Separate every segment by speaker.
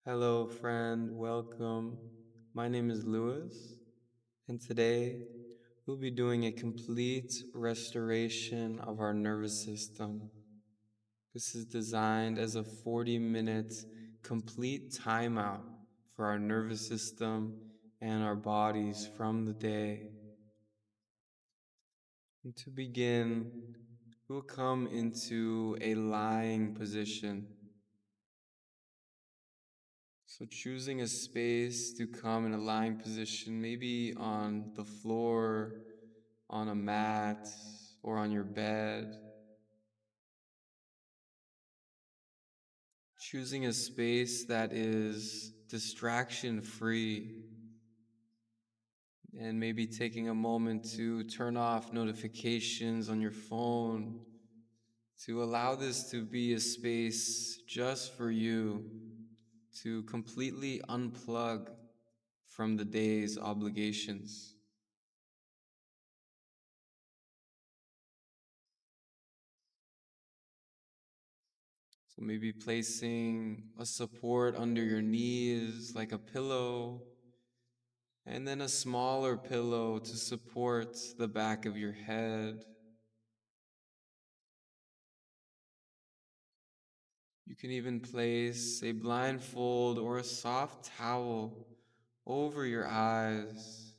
Speaker 1: Hello, friend. Welcome. My name is Lewis, and today we'll be doing a complete restoration of our nervous system. This is designed as a 40-minute complete timeout for our nervous system and our bodies from the day. And to begin, we'll come into a lying position. So choosing a space to come in a lying position, maybe on the floor, on a mat, or on your bed. Choosing a space that is distraction free, and maybe taking a moment to turn off notifications on your phone, to allow this to be a space just for you, to completely unplug from the day's obligations. So maybe placing a support under your knees like a pillow, and then a smaller pillow to support the back of your head. You can even place a blindfold or a soft towel over your eyes,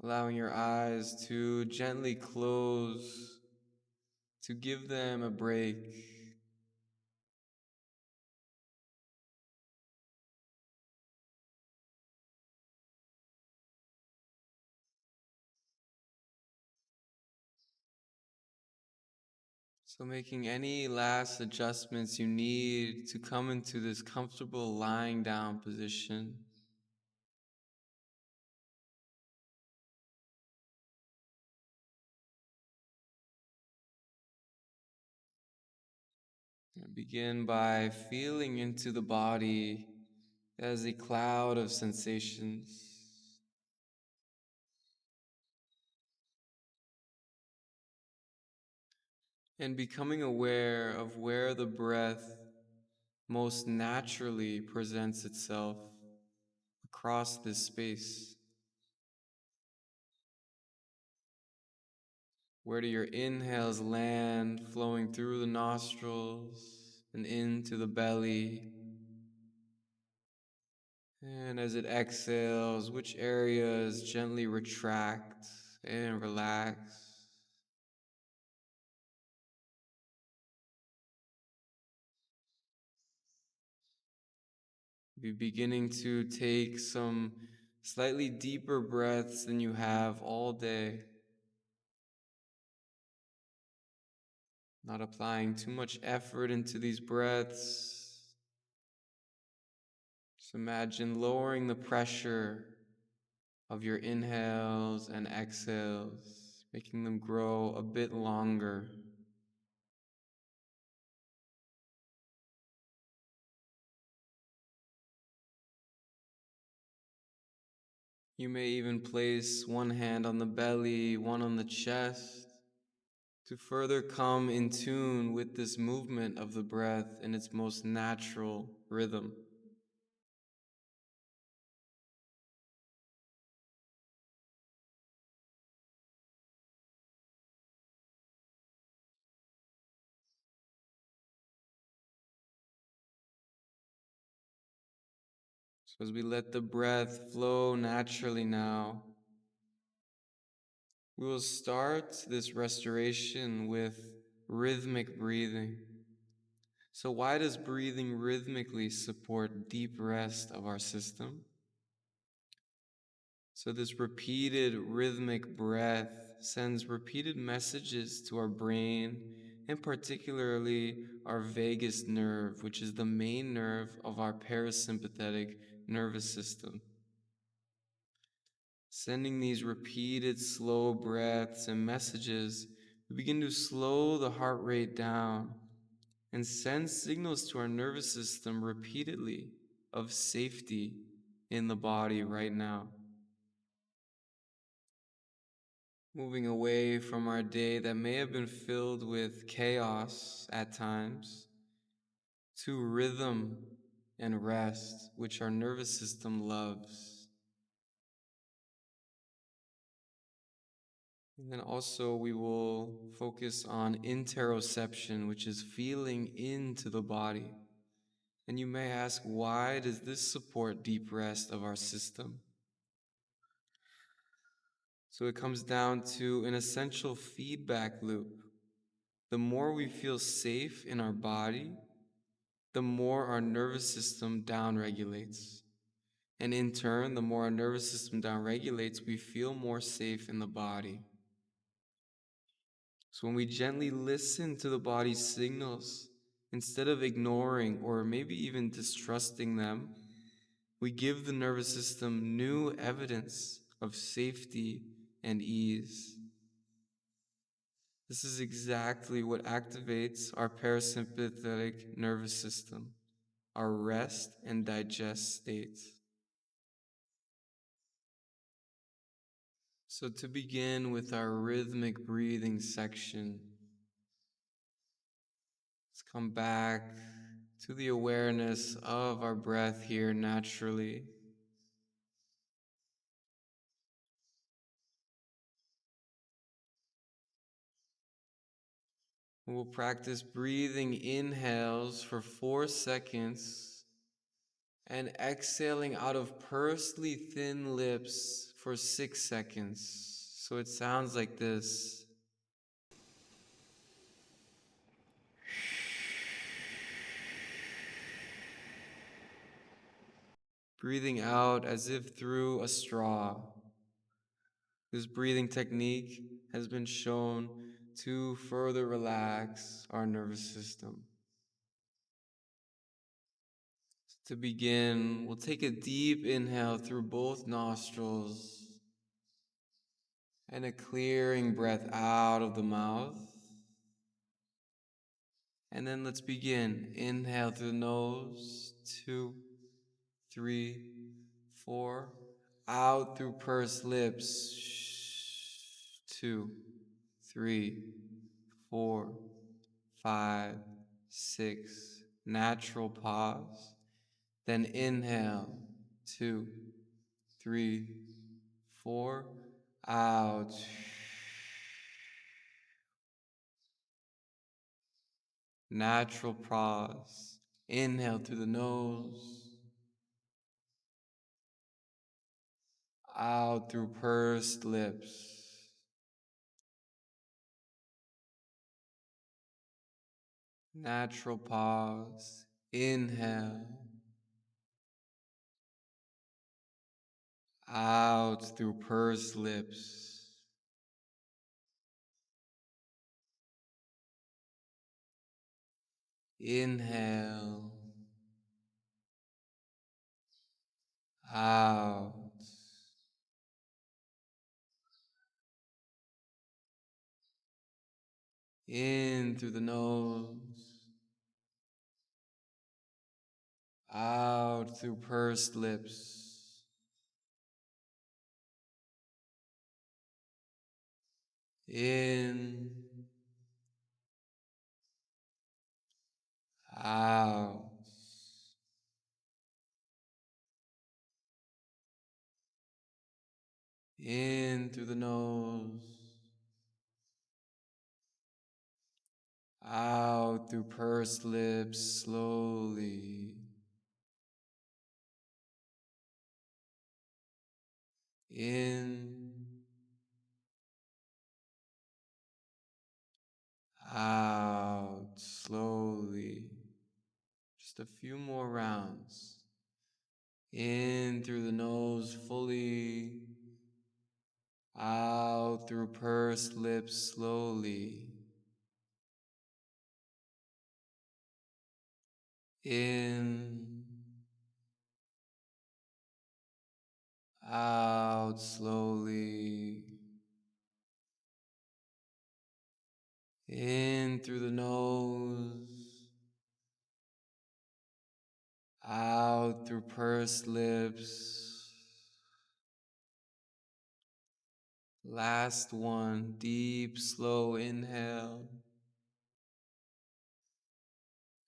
Speaker 1: allowing your eyes to gently close, to give them a break. So making any last adjustments you need to come into this comfortable lying down position. Begin by feeling into the body as a cloud of sensations, and becoming aware of where the breath most naturally presents itself across this space. Where do your inhales land, flowing through the nostrils and into the belly? And as it exhales, which areas gently retract and relax? Be beginning to take some slightly deeper breaths than you have all day. Not applying too much effort into these breaths. Just imagine lowering the pressure of your inhales and exhales, making them grow a bit longer. You may even place one hand on the belly, one on the chest, to further come in tune with this movement of the breath in its most natural rhythm. So as we let the breath flow naturally now, we will start this restoration with rhythmic breathing. So why does breathing rhythmically support deep rest of our system? So this repeated rhythmic breath sends repeated messages to our brain, and particularly our vagus nerve, which is the main nerve of our parasympathetic nervous system. Sending these repeated slow breaths and messages, we begin to slow the heart rate down and send signals to our nervous system repeatedly of safety in the body right now. Moving away from our day that may have been filled with chaos at times, to rhythm and rest, which our nervous system loves. And then also we will focus on interoception, which is feeling into the body. And you may ask, why does this support deep rest of our system? So it comes down to an essential feedback loop. The more we feel safe in our body, the more our nervous system downregulates. And in turn, the more our nervous system downregulates, we feel more safe in the body. So when we gently listen to the body's signals, instead of ignoring or maybe even distrusting them, we give the nervous system new evidence of safety and ease. This is exactly what activates our parasympathetic nervous system, our rest and digest states. So to begin with our rhythmic breathing section, let's come back to the awareness of our breath here naturally. We'll practice breathing inhales for 4 seconds and exhaling out of pursely thin lips for 6 seconds. So it sounds like this. Breathing out as if through a straw. This breathing technique has been shown to further relax our nervous system. To begin, we'll take a deep inhale through both nostrils and a clearing breath out of the mouth. And then let's begin. Inhale through the nose, 2, 3, 4. Out through pursed lips, 2, 3, 4, 5, 6. Natural pause. Then inhale, 2, 3, 4. Out. Natural pause. Inhale through the nose. Out through pursed lips. Natural pause. Inhale. Out through pursed lips. Inhale. Out. In through the nose. Out through pursed lips. In. Out. In through the nose. Out through pursed lips slowly. In. Out slowly. Just a few more rounds. In through the nose fully. Out through pursed lips slowly. In. Out slowly. In through the nose. Out through pursed lips. Last one, deep, slow inhale.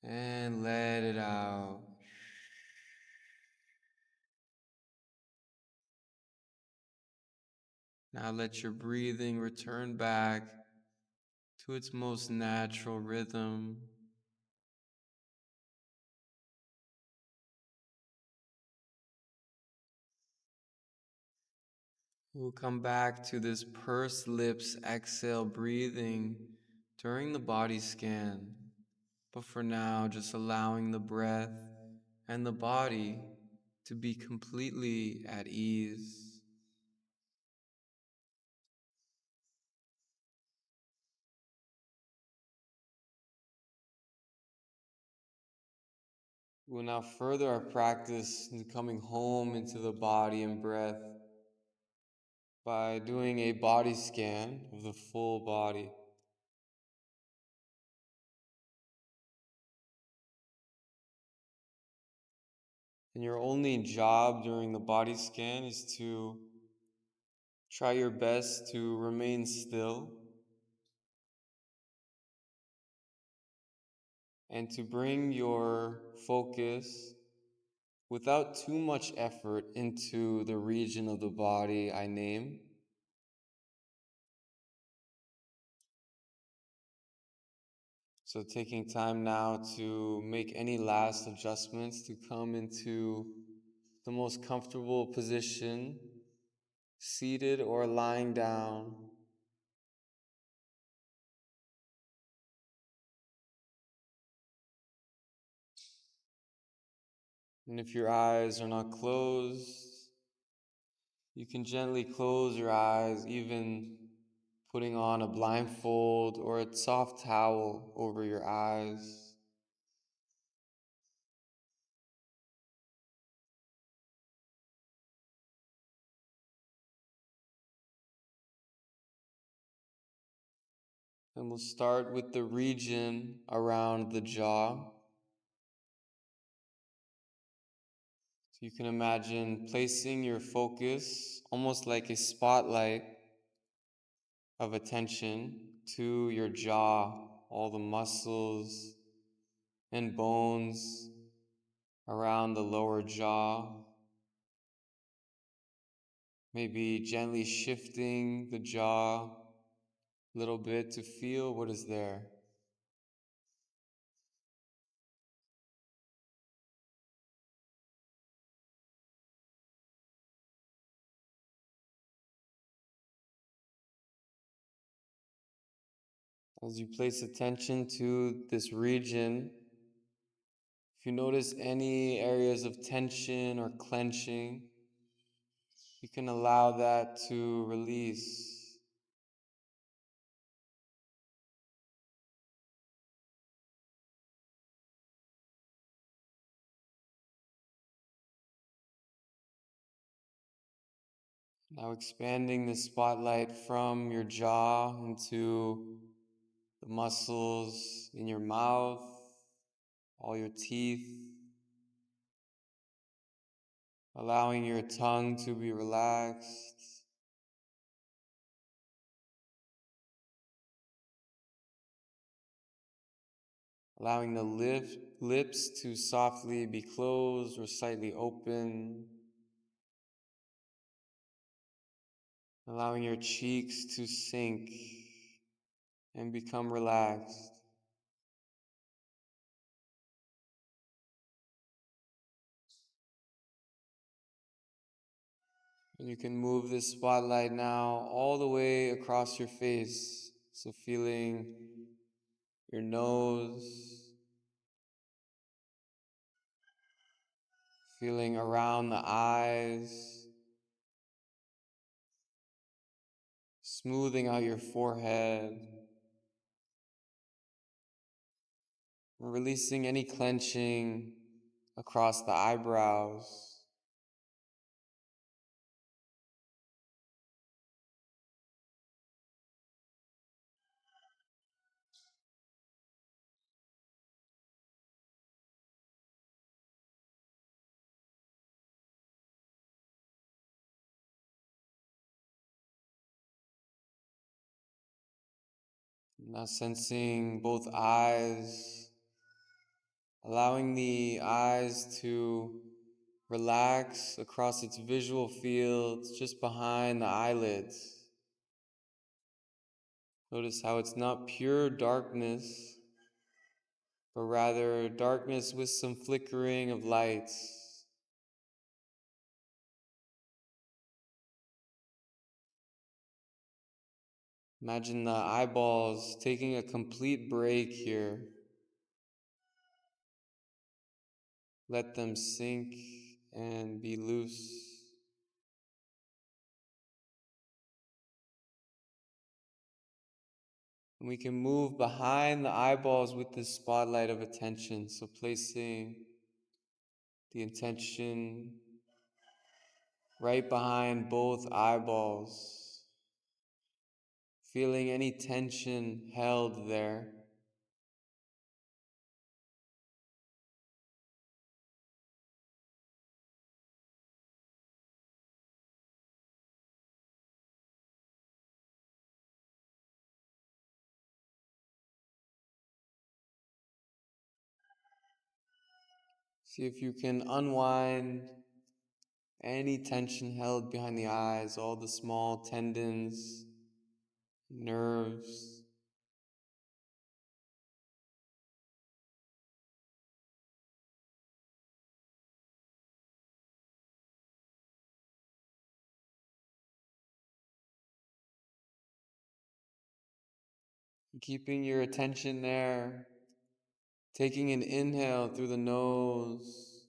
Speaker 1: And let Now let your breathing return back to its most natural rhythm. We'll come back to this pursed lips exhale breathing during the body scan. But for now, just allowing the breath and the body to be completely at ease. We'll now further our practice in coming home into the body and breath by doing a body scan of the full body. And your only job during the body scan is to try your best to remain still and to bring your focus without too much effort into the region of the body I name. So taking time now to make any last adjustments to come into the most comfortable position, seated or lying down. And if your eyes are not closed, you can gently close your eyes, even putting on a blindfold or a soft towel over your eyes. And we'll start with the region around the jaw. So you can imagine placing your focus almost like a spotlight of attention to your jaw, all the muscles and bones around the lower jaw. Maybe gently shifting the jaw a little bit to feel what is there. As you place attention to this region, if you notice any areas of tension or clenching, you can allow that to release. Now expanding the spotlight from your jaw into the muscles in your mouth, all your teeth, allowing your tongue to be relaxed, allowing the lips to softly be closed or slightly open, allowing your cheeks to sink and become relaxed. And you can move this spotlight now all the way across your face. So feeling your nose, feeling around the eyes, smoothing out your forehead, releasing any clenching across the eyebrows. Now sensing both eyes, allowing the eyes to relax across its visual field just behind the eyelids. Notice how it's not pure darkness, but rather darkness with some flickering of lights. Imagine the eyeballs taking a complete break here. Let them sink and be loose. And we can move behind the eyeballs with this spotlight of attention. So placing the intention right behind both eyeballs, feeling any tension held there. See if you can unwind any tension held behind the eyes, all the small tendons, nerves. Keeping your attention there, taking an inhale through the nose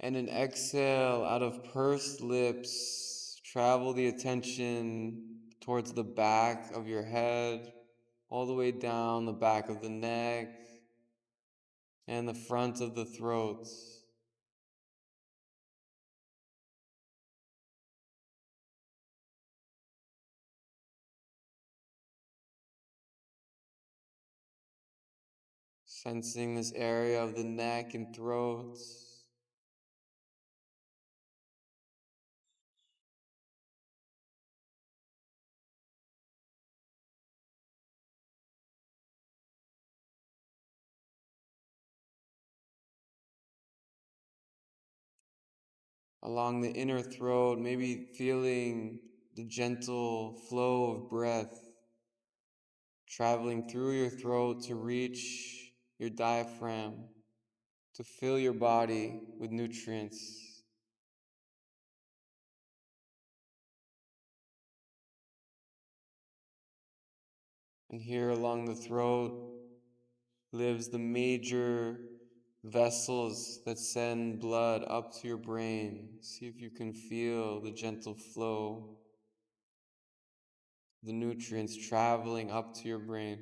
Speaker 1: and an exhale out of pursed lips. Travel the attention towards the back of your head, all the way down the back of the neck and the front of the throat. Sensing this area of the neck and throat. Along the inner throat, maybe feeling the gentle flow of breath traveling through your throat to reach your diaphragm, to fill your body with nutrients. And here along the throat lives the major vessels that send blood up to your brain. See if you can feel the gentle flow, the nutrients traveling up to your brain.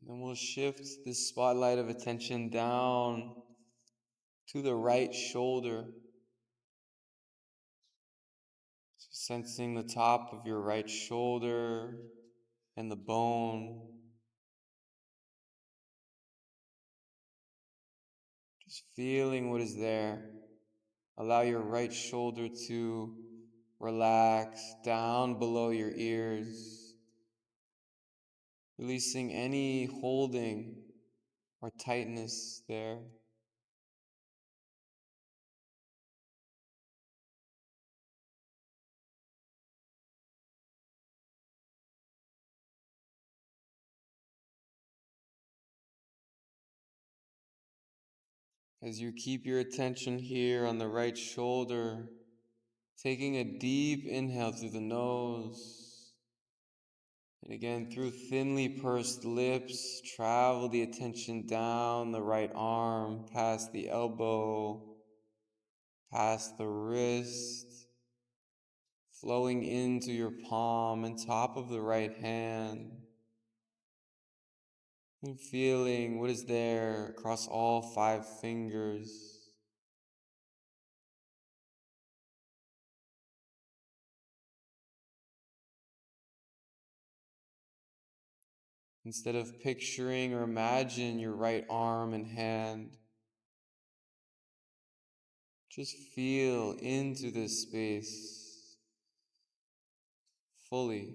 Speaker 1: Then we'll shift this spotlight of attention down to the right shoulder. So sensing the top of your right shoulder and the bone. Just feeling what is there. Allow your right shoulder to relax down below your ears, releasing any holding or tightness there. As you keep your attention here on the right shoulder, taking a deep inhale through the nose, and again through thinly pursed lips, travel the attention down the right arm, past the elbow, past the wrist, flowing into your palm and top of the right hand, and feeling what is there across all 5 fingers. Instead of picturing or imagine your right arm and hand, just feel into this space fully.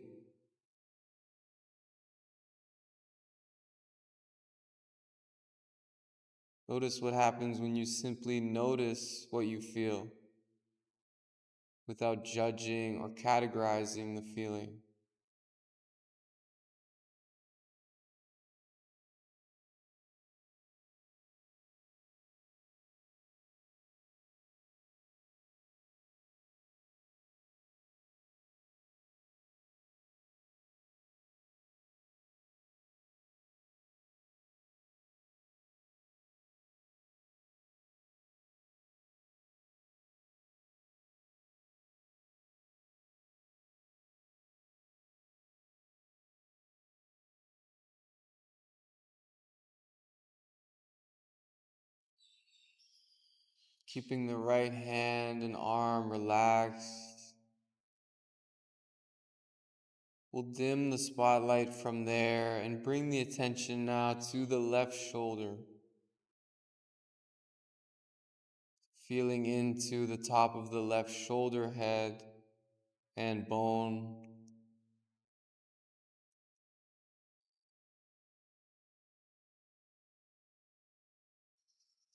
Speaker 1: Notice what happens when you simply notice what you feel without judging or categorizing the feeling. Keeping the right hand and arm relaxed, we'll dim the spotlight from there and bring the attention now to the left shoulder, feeling into the top of the left shoulder head and bone.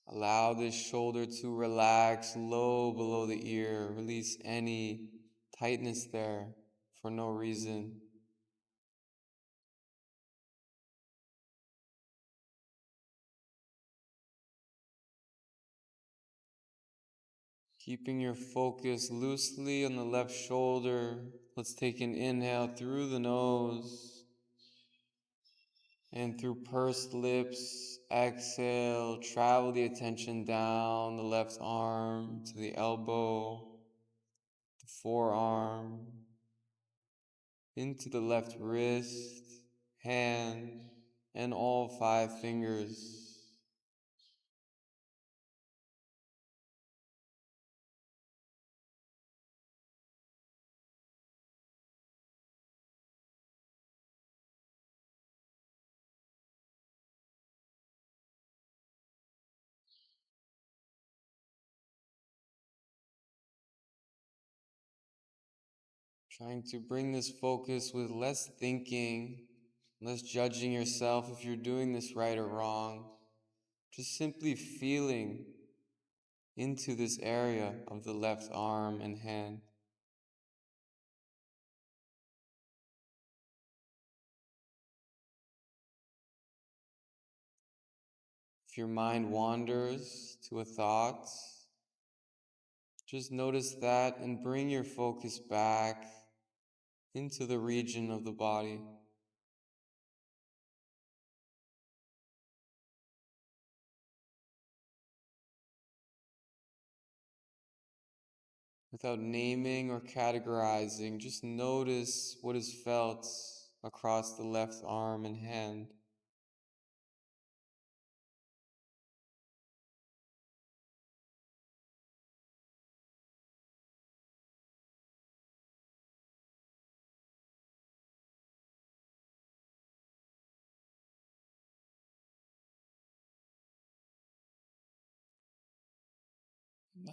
Speaker 1: Allow this shoulder to relax low below the ear. Release any tightness there for no reason. Keeping your focus loosely on the left shoulder, let's take an inhale through the nose and through pursed lips. Exhale, travel the attention down the left arm to the elbow, the forearm, into the left wrist, hand, and all 5 fingers. Trying to bring this focus with less thinking, less judging yourself if you're doing this right or wrong. Just simply feeling into this area of the left arm and hand. If your mind wanders to a thought, just notice that and bring your focus back into the region of the body. Without naming or categorizing, just notice what is felt across the left arm and hand.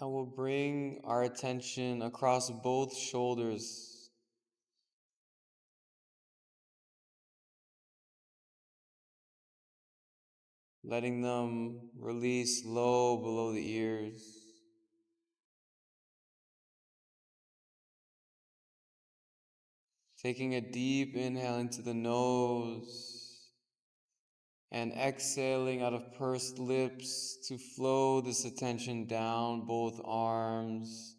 Speaker 1: Now we'll bring our attention across both shoulders, letting them release low below the ears. Taking a deep inhale into the nose and exhaling out of pursed lips to flow this attention down both arms,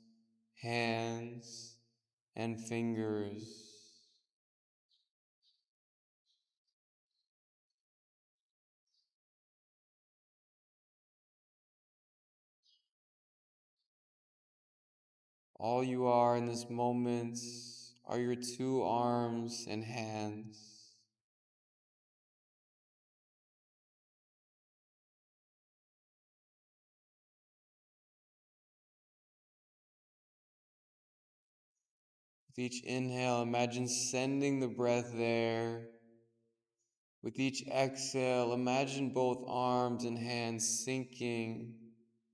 Speaker 1: hands, and fingers. All you are in this moment are your 2 arms and hands. With each inhale, imagine sending the breath there With each exhale, imagine both arms and hands sinking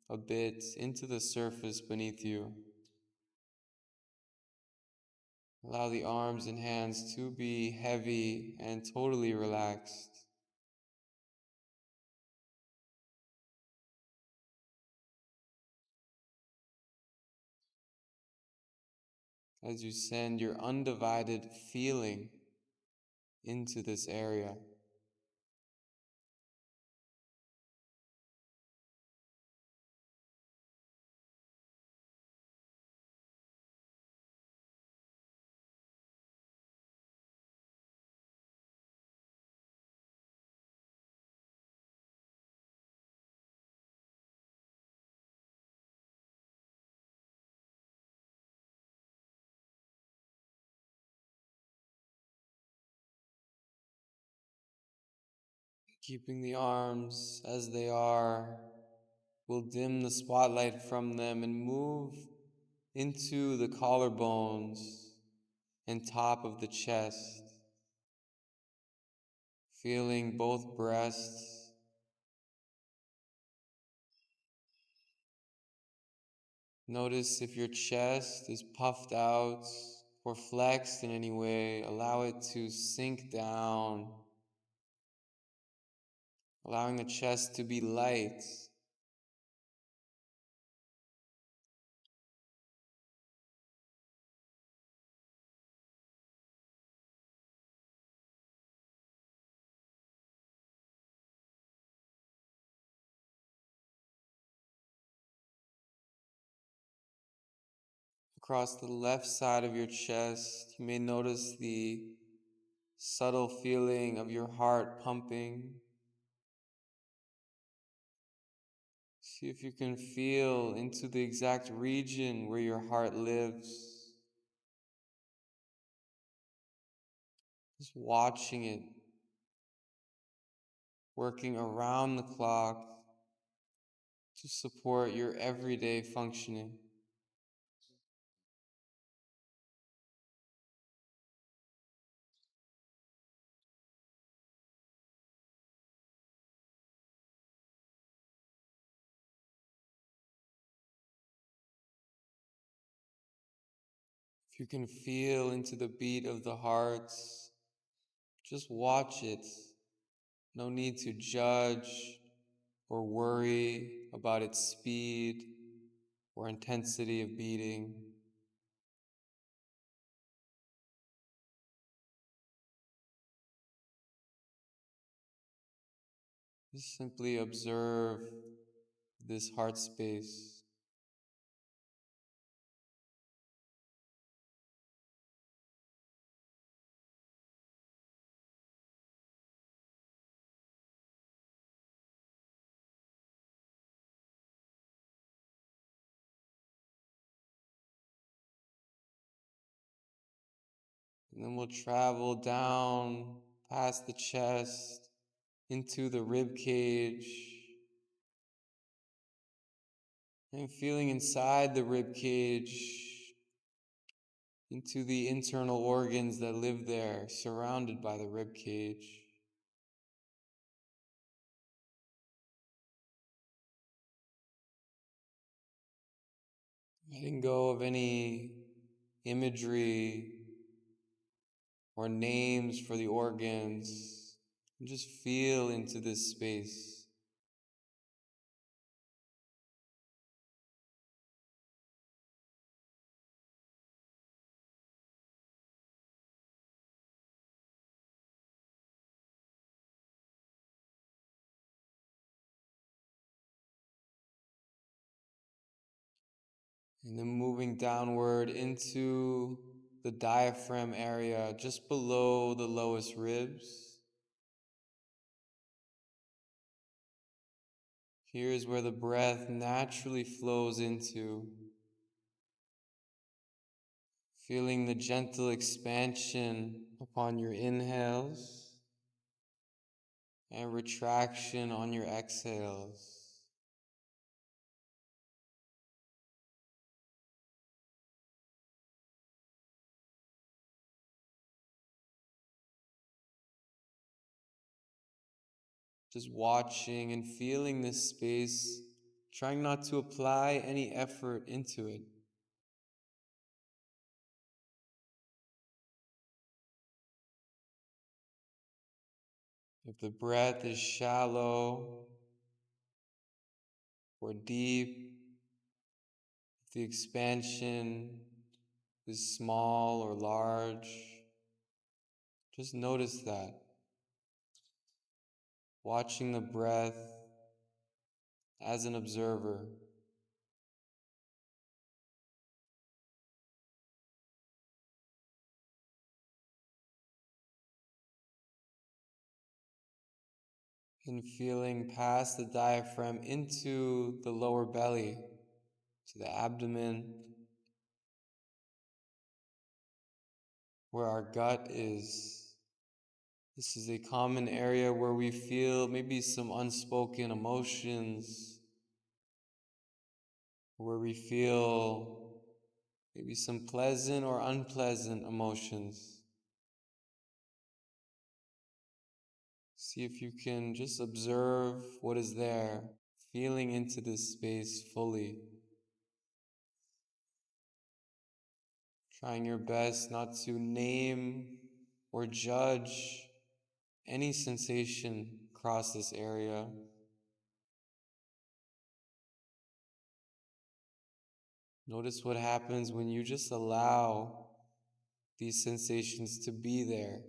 Speaker 1: a bit into the surface beneath you. Allow the arms and hands to be heavy and totally relaxed. As you send your undivided feeling into this area. Keeping the arms as they are, we'll dim the spotlight from them and move into the collarbones and top of the chest, feeling both breasts. Notice if your chest is puffed out or flexed in any way. Allow it to sink down, allowing the chest to be light. Across the left side of your chest, you may notice the subtle feeling of your heart pumping. See if you can feel into the exact region where your heart lives. Just watching it, working around the clock to support your everyday functioning. If you can feel into the beat of the heart, just watch it. No need to judge or worry about its speed or intensity of beating. Just simply observe this heart space. And then we'll travel down past the chest into the rib cage and feeling inside the rib cage into the internal organs that live there, surrounded by the rib cage. Letting go of any imagery or names for the organs, and just feel into this space. And then moving downward into the diaphragm area, just below the lowest ribs. Here is where the breath naturally flows into, feeling the gentle expansion upon your inhales and retraction on your exhales. Just watching and feeling this space, trying not to apply any effort into it. If the breath is shallow or deep, if the expansion is small or large, just notice that. Watching the breath as an observer. And feeling past the diaphragm into the lower belly, to the abdomen, where our gut is. This is a common area where we feel maybe some unspoken emotions, where we feel maybe some pleasant or unpleasant emotions. See if you can just observe what is there, feeling into this space fully. Trying your best not to name or judge any sensation across this area. Notice what happens when you just allow these sensations to be there.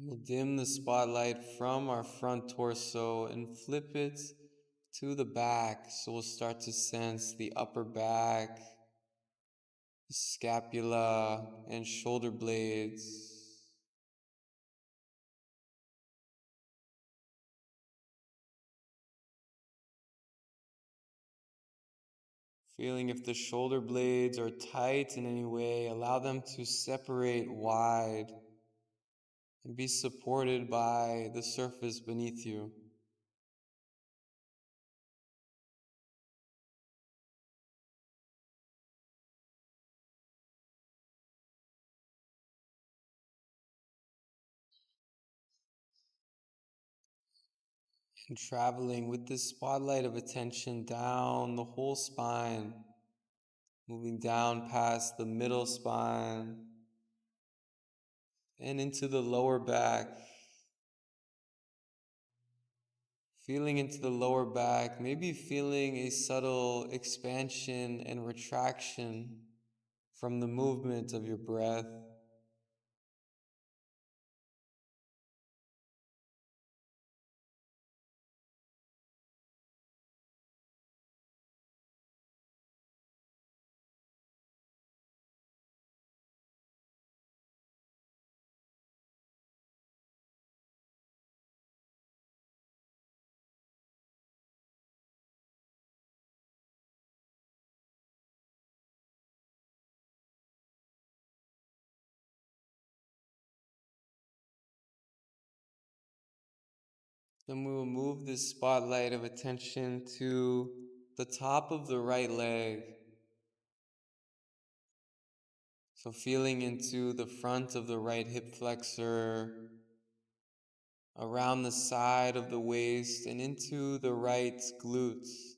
Speaker 1: We'll dim the spotlight from our front torso and flip it to the back. So we'll start to sense the upper back, the scapula, and shoulder blades. Feeling if the shoulder blades are tight in any way, allow them to separate wide and be supported by the surface beneath you. And traveling with this spotlight of attention down the whole spine, moving down past the middle spine and into the lower back. Feeling into the lower back, maybe feeling a subtle expansion and retraction from the movement of your breath. Then we will move this spotlight of attention to the top of the right leg. So feeling into the front of the right hip flexor, around the side of the waist, and into the right glutes.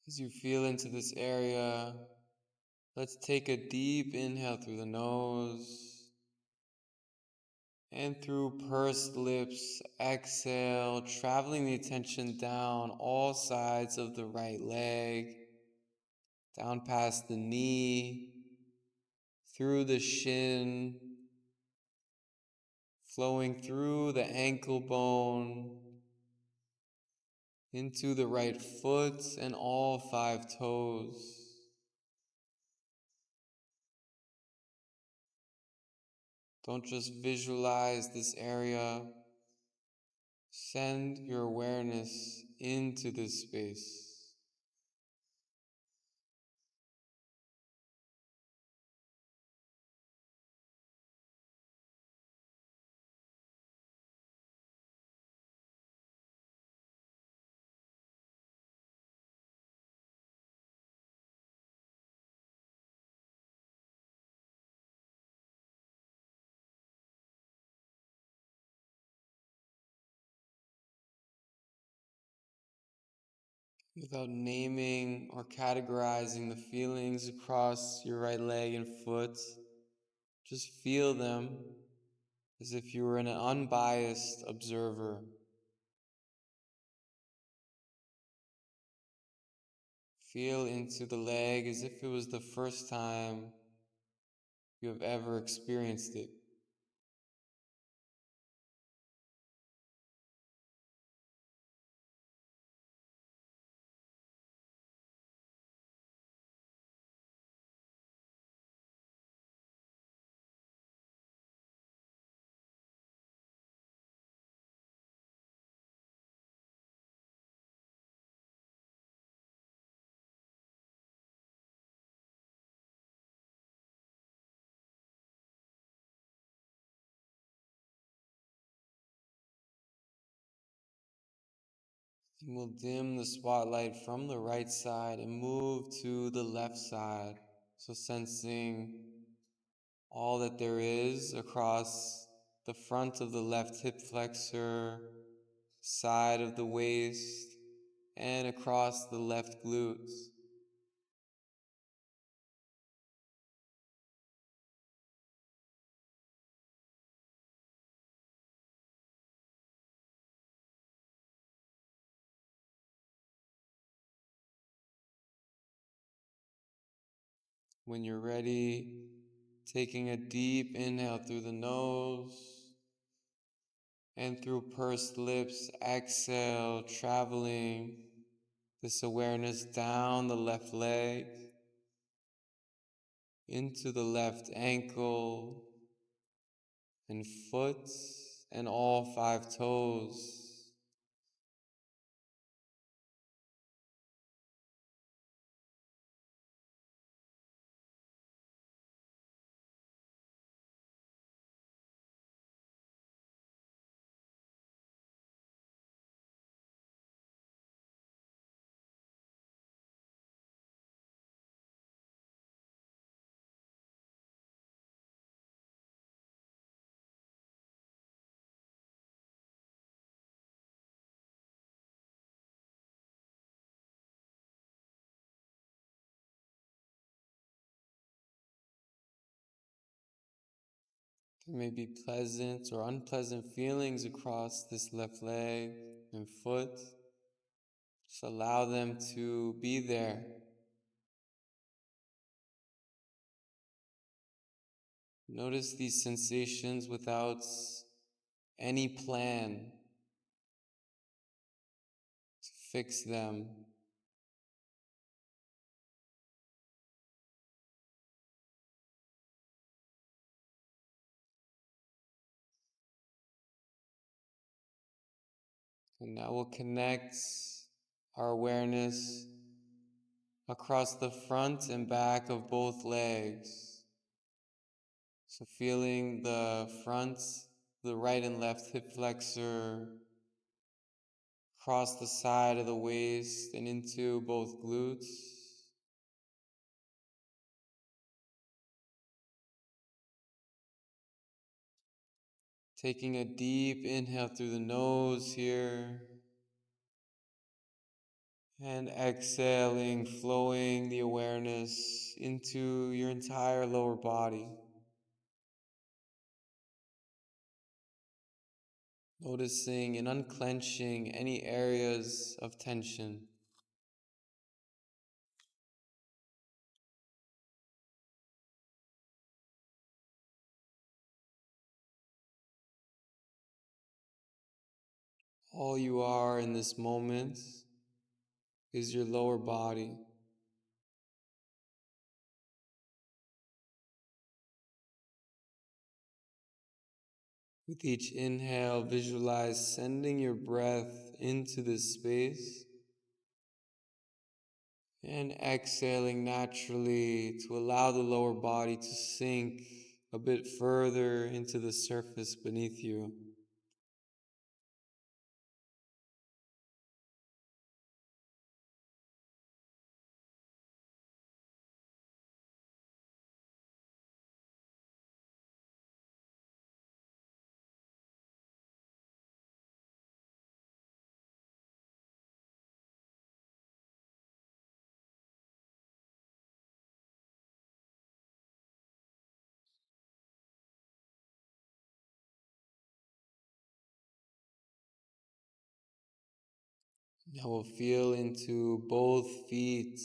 Speaker 1: As you feel into this area, let's take a deep inhale through the nose. And through pursed lips, exhale, traveling the attention down all sides of the right leg, down past the knee, through the shin, flowing through the ankle bone into the right foot and all 5 toes. Don't just visualize this area. Send your awareness into this space. Without naming or categorizing the feelings across your right leg and foot, just feel them as if you were an unbiased observer. Feel into the leg as if it was the first time you have ever experienced it. And we'll dim the spotlight from the right side and move to the left side. So sensing all that there is across the front of the left hip flexor, side of the waist, and across the left glutes. When you're ready, taking a deep inhale through the nose and through pursed lips, exhale, traveling this awareness down the left leg, into the left ankle and foot and all 5 toes. There may be pleasant or unpleasant feelings across this left leg and foot. Just allow them to be there. Notice these sensations without any plan to fix them. And now we'll connect our awareness across the front and back of both legs. So feeling the front, the right and left hip flexor, across the side of the waist and into both glutes. Taking a deep inhale through the nose here. And exhaling, flowing the awareness into your entire lower body. Noticing and unclenching any areas of tension. All you are in this moment is your lower body. With each inhale, visualize sending your breath into this space and exhaling naturally to allow the lower body to sink a bit further into the surface beneath you. Now we'll feel into both feet,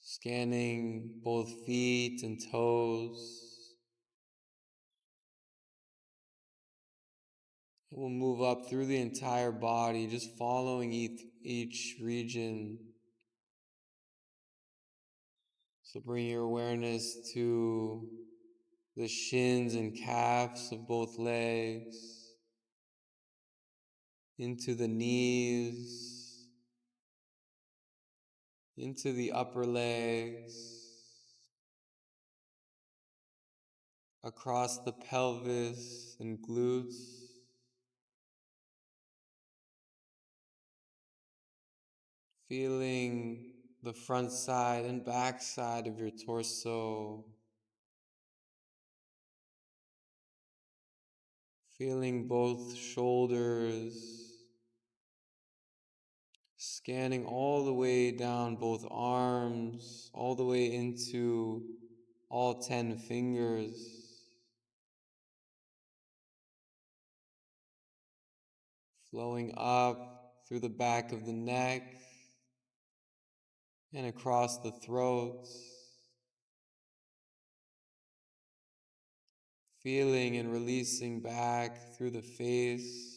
Speaker 1: scanning both feet and toes. We'll move up through the entire body, just following each region. So bring your awareness to the shins and calves of both legs, into the knees, into the upper legs, across the pelvis and glutes, feeling the front side and back side of your torso, feeling both shoulders, scanning all the way down both arms, all the way into all 10 fingers, flowing up through the back of the neck and across the throat, feeling and releasing back through the face,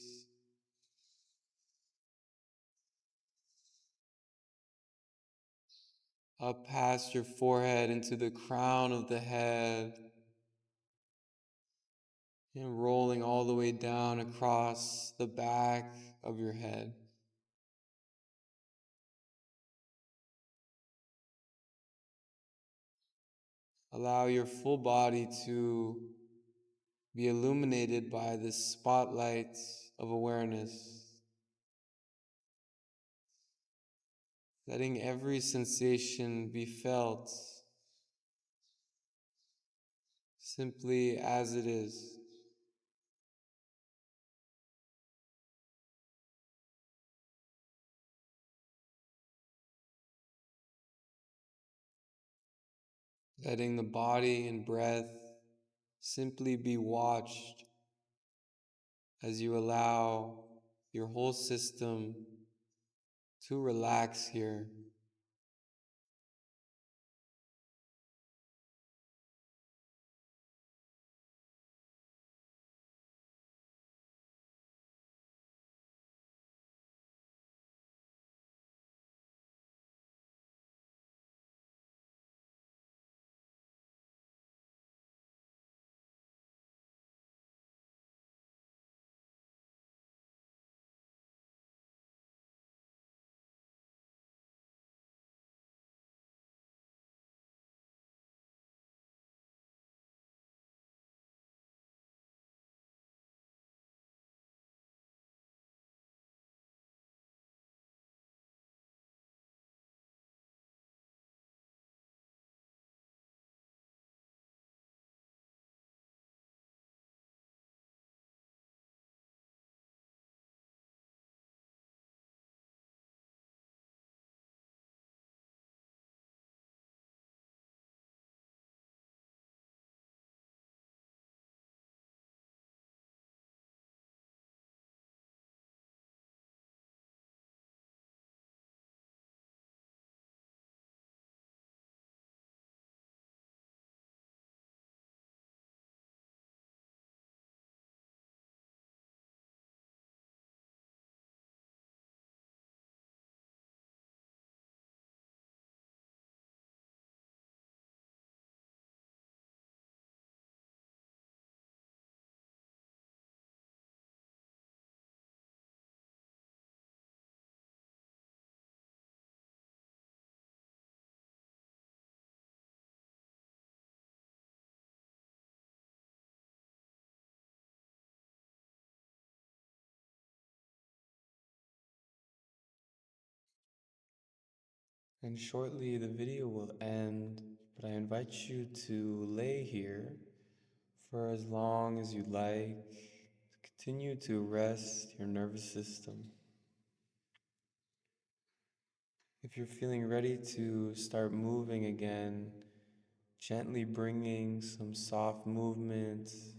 Speaker 1: up past your forehead into the crown of the head, and rolling all the way down across the back of your head. Allow your full body to be illuminated by this spotlight of awareness, letting every sensation be felt simply as it is. Letting the body and breath simply be watched as you allow your whole system to relax here. And shortly the video will end, but I invite you to lay here for as long as you'd like to continue to rest your nervous system. If you're feeling ready to start moving again, gently bringing some soft movements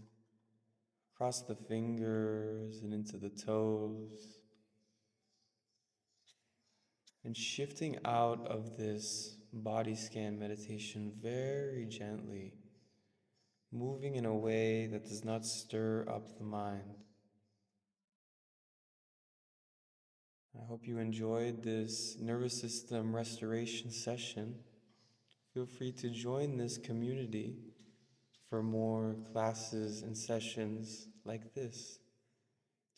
Speaker 1: across the fingers and into the toes, and shifting out of this body scan meditation very gently, moving in a way that does not stir up the mind. I hope you enjoyed this nervous system restoration session. Feel free to join this community for more classes and sessions like this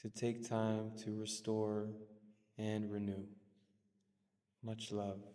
Speaker 1: to take time to restore and renew. Much love.